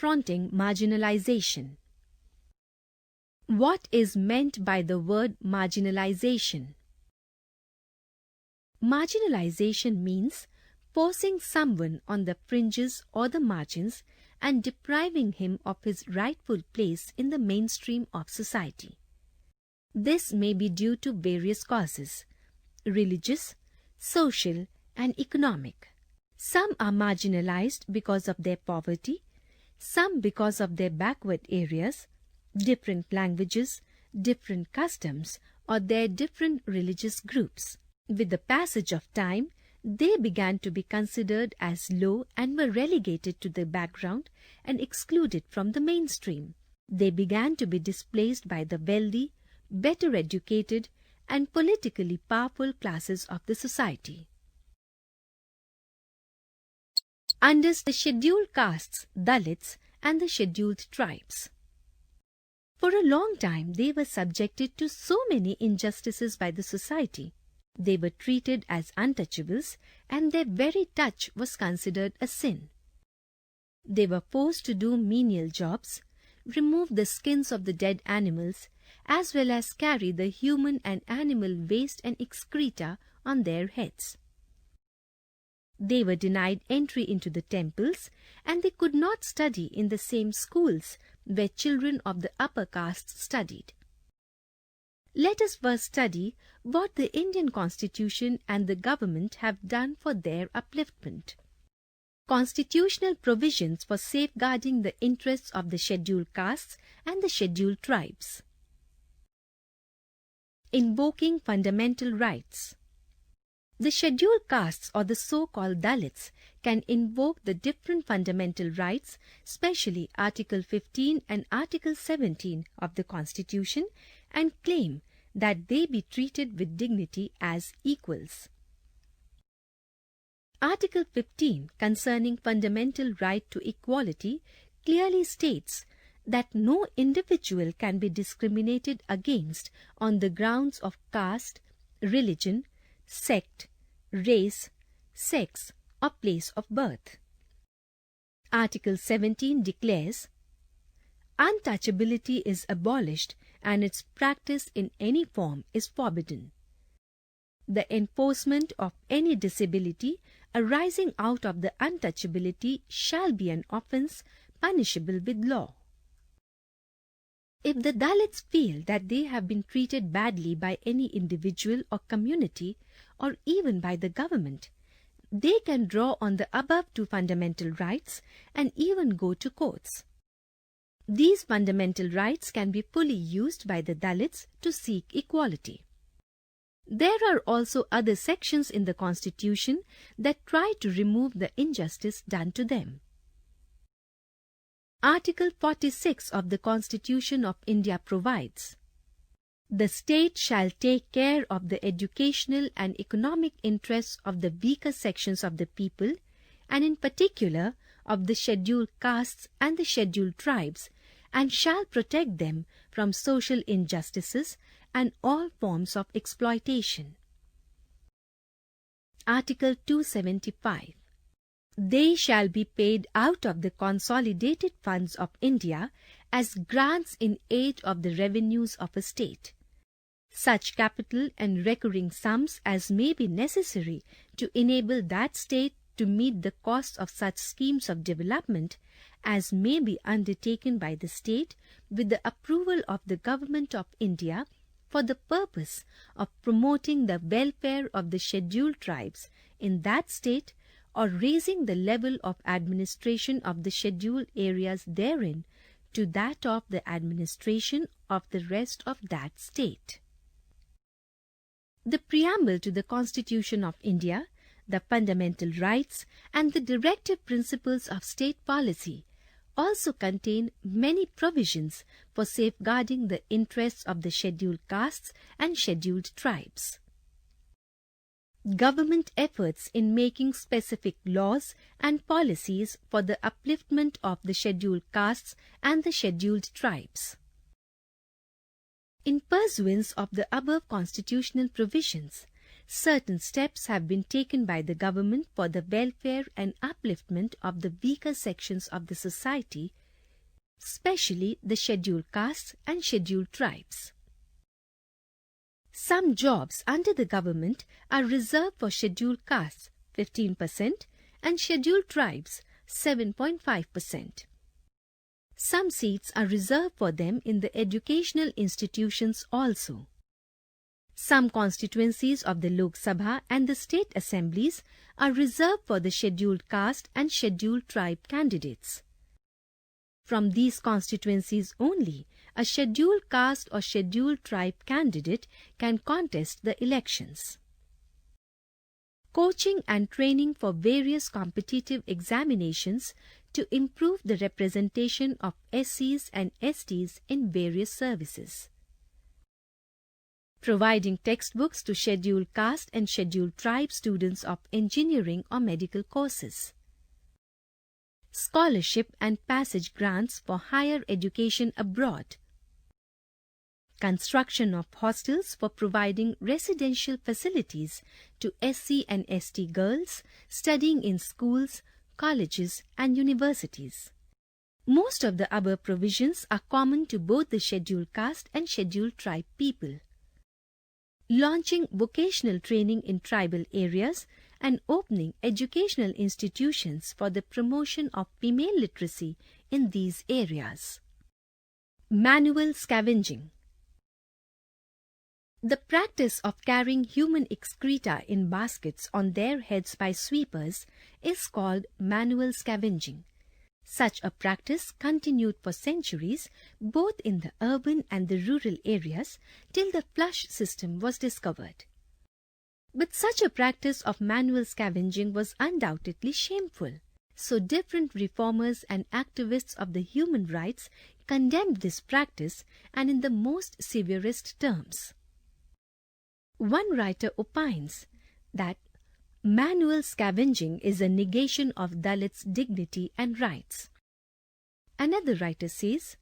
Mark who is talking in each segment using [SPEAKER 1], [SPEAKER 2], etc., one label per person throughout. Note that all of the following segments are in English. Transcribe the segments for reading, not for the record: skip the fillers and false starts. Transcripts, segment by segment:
[SPEAKER 1] confronting marginalization. What is meant by the word marginalization? Marginalization means forcing someone on the fringes or the margins and depriving him of his rightful place in the mainstream of society. This may be due to various causes: religious, social, and economic. Some are marginalized because of their poverty, some because of their backward areas, different languages, different customs, or their different religious groups. With the passage of time, they began to be considered as low and were relegated to the background and excluded from the mainstream. They began to be displaced by the wealthy, better educated, and politically powerful classes of the society. Under the scheduled castes, Dalits, and the scheduled tribes. For a long time, they were subjected to so many injustices by the society. They were treated as untouchables, and their very touch was considered a sin. They were forced to do menial jobs, remove the skins of the dead animals, as well as carry the human and animal waste and excreta on their heads. They were denied entry into the temples, and they could not study in the same schools where children of the upper castes studied. Let us first study what the Indian Constitution and the government have done for their upliftment. Constitutional provisions for safeguarding the interests of the scheduled castes and the scheduled tribes. Invoking fundamental rights. The scheduled castes, or the so-called Dalits, can invoke the different fundamental rights, especially Article 15 and Article 17 of the Constitution, and claim that they be treated with dignity as equals. Article 15, concerning fundamental right to equality, clearly states that no individual can be discriminated against on the grounds of caste, religion, sect, race, sex, or place of birth. Article 17 declares, untouchability is abolished and its practice in any form is forbidden. The enforcement of any disability arising out of the untouchability shall be an offence punishable with law. If the Dalits feel that they have been treated badly by any individual or community, or even by the government, they can draw on the above two fundamental rights and even go to courts. These fundamental rights can be fully used by the Dalits to seek equality. There are also other sections in the Constitution that try to remove the injustice done to them. Article 46 of the Constitution of India provides, the state shall take care of the educational and economic interests of the weaker sections of the people, and in particular of the scheduled castes and the scheduled tribes, and shall protect them from social injustices and all forms of exploitation. Article 275. They shall be paid out of the consolidated funds of India as grants in aid of the revenues of a state. Such capital and recurring sums as may be necessary to enable that state to meet the costs of such schemes of development as may be undertaken by the state with the approval of the Government of India for the purpose of promoting the welfare of the scheduled tribes in that state, or raising the level of administration of the scheduled areas therein to that of the administration of the rest of that state. The preamble to the Constitution of India, the fundamental rights, and the directive principles of state policy also contain many provisions for safeguarding the interests of the scheduled castes and scheduled tribes. Government efforts in making specific laws and policies for the upliftment of the scheduled castes and the scheduled tribes. In pursuance of the above constitutional provisions, certain steps have been taken by the government for the welfare and upliftment of the weaker sections of the society, especially the scheduled castes and scheduled tribes. Some jobs under the government are reserved for scheduled castes 15% and scheduled tribes 7.5%. Some seats are reserved for them in the educational institutions also. Some constituencies of the Lok Sabha and the state assemblies are reserved for the scheduled caste and scheduled tribe candidates. From these constituencies only, a scheduled caste or scheduled tribe candidate can contest the elections. Coaching and training for various competitive examinations to improve the representation of SCs and STs in various services. Providing textbooks to scheduled caste and scheduled tribe students of engineering or medical courses. Scholarship and passage grants for higher education abroad. Construction of hostels for providing residential facilities to SC and ST girls studying in schools, colleges and universities. Most of the above provisions are common to both the scheduled caste and scheduled tribe people. Launching vocational training in tribal areas and opening educational institutions for the promotion of female literacy in these areas. Manual scavenging. The practice of carrying human excreta in baskets on their heads by sweepers is called manual scavenging. Such a practice continued for centuries both in the urban and the rural areas till the flush system was discovered. But such a practice of manual scavenging was undoubtedly shameful, so different reformers and activists of the human rights condemned this practice and in the most severest terms. One writer opines that manual scavenging is a negation of Dalits' dignity and rights. Another writer says,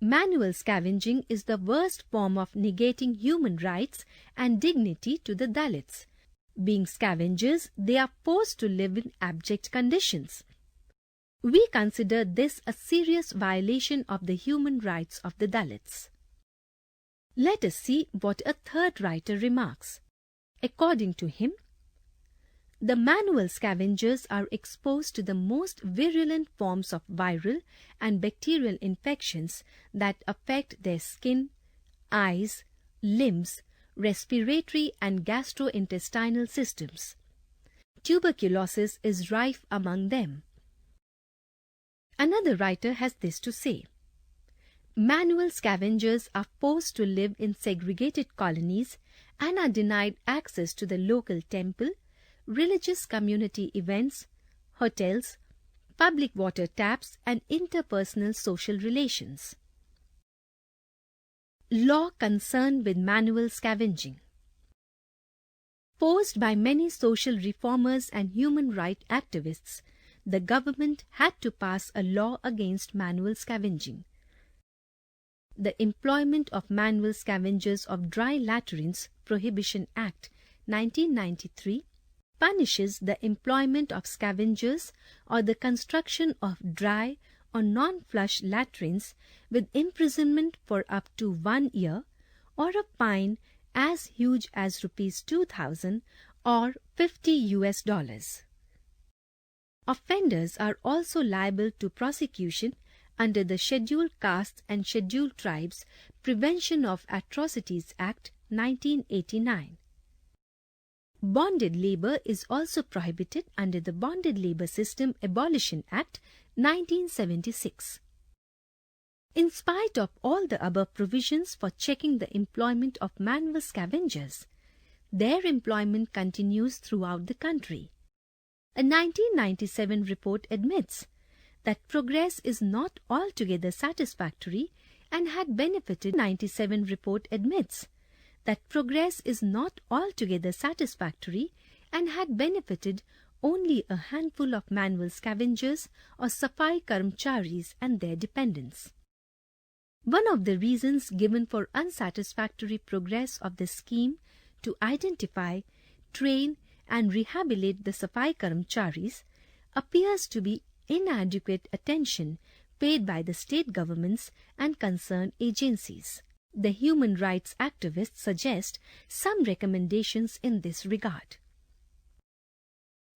[SPEAKER 1] manual scavenging is the worst form of negating human rights and dignity to the Dalits. Being scavengers, they are forced to live in abject conditions. We consider this a serious violation of the human rights of the Dalits. Let us see what a third writer remarks. According to him, the manual scavengers are exposed to the most virulent forms of viral and bacterial infections that affect their skin, eyes, limbs, respiratory and gastrointestinal systems. Tuberculosis is rife among them. Another writer has this to say. Manual scavengers are forced to live in segregated colonies and are denied access to the local temple, religious community events, hotels, public water taps and interpersonal social relations. Law concerned with manual scavenging. Forced by many social reformers and human rights activists, the government had to pass a law against manual scavenging. The Employment of Manual Scavengers of Dry Latrines Prohibition Act 1993 punishes the employment of scavengers or the construction of dry or non-flush latrines with imprisonment for up to 1 year or a fine as huge as Rs 2,000 or $50. Offenders are also liable to prosecution under the Scheduled Castes and Scheduled Tribes Prevention of Atrocities Act 1989. Bonded labor is also prohibited under the Bonded Labor System Abolition Act 1976. In spite of all the above provisions for checking the employment of manual scavengers, their employment continues throughout the country. A 1997 report admits that progress is not altogether satisfactory and had benefited. 97 report admits that progress is not altogether satisfactory and had benefited only a handful of manual scavengers or Safai Karmcharis and their dependents. One of the reasons given for unsatisfactory progress of the scheme to identify, train and rehabilitate the Safai Karmcharis appears to be inadequate attention paid by the state governments and concerned agencies. The human rights activists suggest some recommendations in this regard.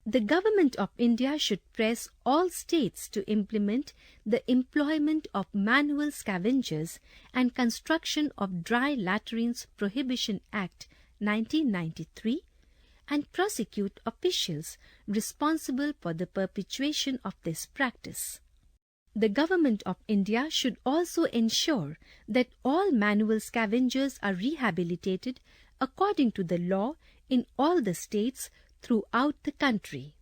[SPEAKER 1] The Government of India should press all states to implement the employment of manual scavengers and construction of Dry Latrines Prohibition Act 1993 and prosecute officials responsible for the perpetuation of this practice. The Government of India should also ensure that all manual scavengers are rehabilitated according to the law in all the states throughout the country.